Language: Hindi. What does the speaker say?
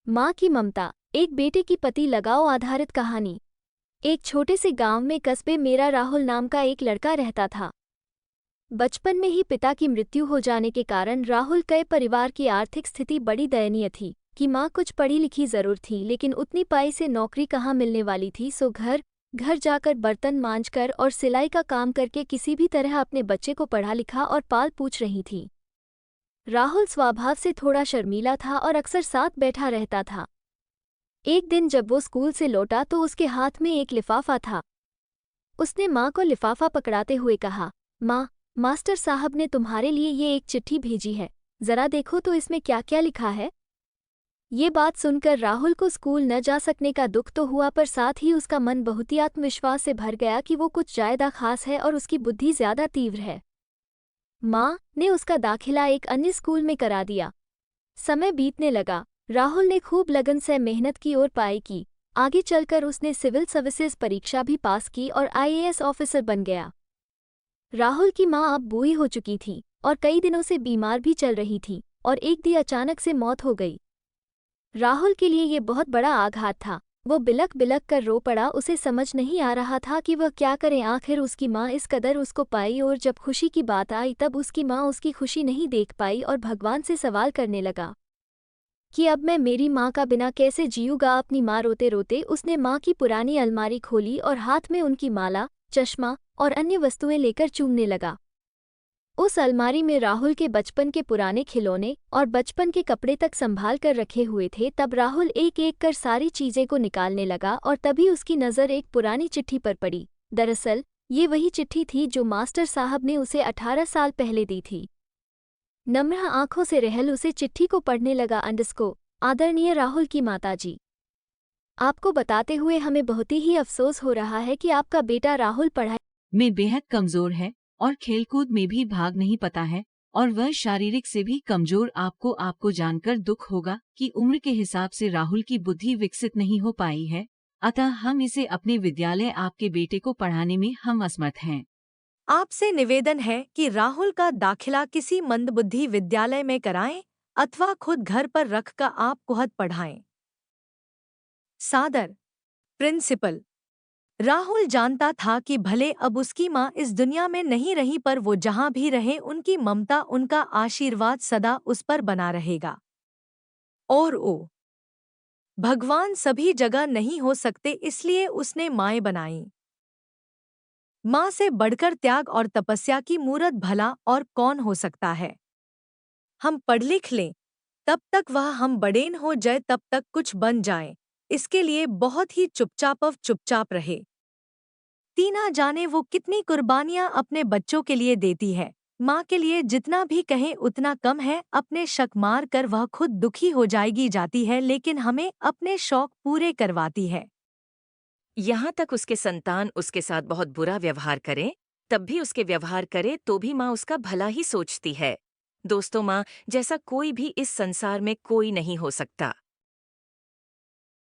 माँ की ममता, एक बेटे की पति लगाओ आधारित कहानी। एक छोटे से गांव में कस्बे मेरा राहुल नाम का एक लड़का रहता था। बचपन में ही पिता की मृत्यु हो जाने के कारण राहुल के परिवार की आर्थिक स्थिति बड़ी दयनीय थी कि माँ कुछ पढ़ी लिखी जरूर थी, लेकिन उतनी पाई से नौकरी कहाँ मिलने वाली थी। सो घर घर जाकर बर्तन मांजकर और सिलाई का काम करके किसी भी तरह अपने बच्चे को पढ़ा लिखा और पाल पूछ रही थी। राहुल स्वभाव से थोड़ा शर्मीला था और अक्सर साथ बैठा रहता था। एक दिन जब वो स्कूल से लौटा तो उसके हाथ में एक लिफाफा था। उसने माँ को लिफाफा पकड़ाते हुए कहा, माँ, मास्टर साहब ने तुम्हारे लिए ये एक चिट्ठी भेजी है, जरा देखो तो इसमें क्या क्या लिखा है। ये बात सुनकर राहुल को स्कूल न जा सकने का दुख तो हुआ, पर साथ ही उसका मन बहुत ही आत्मविश्वास से भर गया कि वो कुछ ज्यादा खास है और उसकी बुद्धि ज्यादा तीव्र है। माँ ने उसका दाखिला एक अन्य स्कूल में करा दिया। समय बीतने लगा। राहुल ने खूब लगन से मेहनत की और पढ़ाई की। आगे चलकर उसने सिविल सर्विसेज परीक्षा भी पास की और आईएएस ऑफिसर बन गया। राहुल की माँ अब बूढ़ी हो चुकी थी और कई दिनों से बीमार भी चल रही थी और एक दिन अचानक से मौत हो गई। राहुल के लिए ये बहुत बड़ा आघात था। वो बिलक बिलक कर रो पड़ा। उसे समझ नहीं आ रहा था कि वह क्या करे। आखिर उसकी माँ इस कदर उसको पाई और जब खुशी की बात आई तब उसकी माँ उसकी खुशी नहीं देख पाई और भगवान से सवाल करने लगा कि अब मैं मेरी माँ का बिना कैसे जीऊँगा। अपनी माँ रोते रोते उसने माँ की पुरानी अलमारी खोली और हाथ में उनकी माला, चश्मा और अन्य वस्तुएं लेकर चूमने लगा। उस अलमारी में राहुल के बचपन के पुराने खिलौने और बचपन के कपड़े तक संभाल कर रखे हुए थे। तब राहुल एक एक कर सारी चीजें को निकालने लगा और तभी उसकी नज़र एक पुरानी चिट्ठी पर पड़ी। दरअसल ये वही चिट्ठी थी जो मास्टर साहब ने उसे 18 साल पहले दी थी। नम्र आंखों से रहल उसे चिट्ठी को पढ़ने लगा। अंडस्को, आदरणीय राहुल की माताजी, आपको बताते हुए हमें बहुत ही अफसोस हो रहा है कि आपका बेटा राहुल पढ़ाई में बेहद कमजोर है और खेलकूद में भी भाग नहीं पाता है और वह शारीरिक से भी कमजोर। आपको जानकर दुख होगा कि उम्र के हिसाब से राहुल की बुद्धि विकसित नहीं हो पाई है, अतः हम इसे अपने विद्यालय आपके बेटे को पढ़ाने में हम असमर्थ हैं। आपसे निवेदन है कि राहुल का दाखिला किसी मंदबुद्धि विद्यालय में कराएं अथवा खुद घर पर रखकर आप खुद पढ़ाएं। सादर, प्रिंसिपल। राहुल जानता था कि भले अब उसकी माँ इस दुनिया में नहीं रही, पर वो जहाँ भी रहे उनकी ममता, उनका आशीर्वाद सदा उस पर बना रहेगा। और ओ भगवान सभी जगह नहीं हो सकते, इसलिए उसने माएँ बनाई। माँ से बढ़कर त्याग और तपस्या की मूरत भला और कौन हो सकता है। हम पढ़ लिख लें तब तक वह हम बड़ेन हो जाए तब तक कुछ बन जाए, इसके लिए बहुत ही चुपचाप रहे। तीना जाने वो कितनी कुर्बानियां अपने बच्चों के लिए देती है। माँ के लिए जितना भी कहें उतना कम है। अपने शक मार कर वह खुद दुखी हो जाती है, लेकिन हमें अपने शौक पूरे करवाती है। यहाँ तक उसके संतान उसके साथ बहुत बुरा व्यवहार करें, तब भी उसके व्यवहार करे तो भी माँ उसका भला ही सोचती है। दोस्तों, माँ जैसा कोई भी इस संसार में कोई नहीं हो सकता।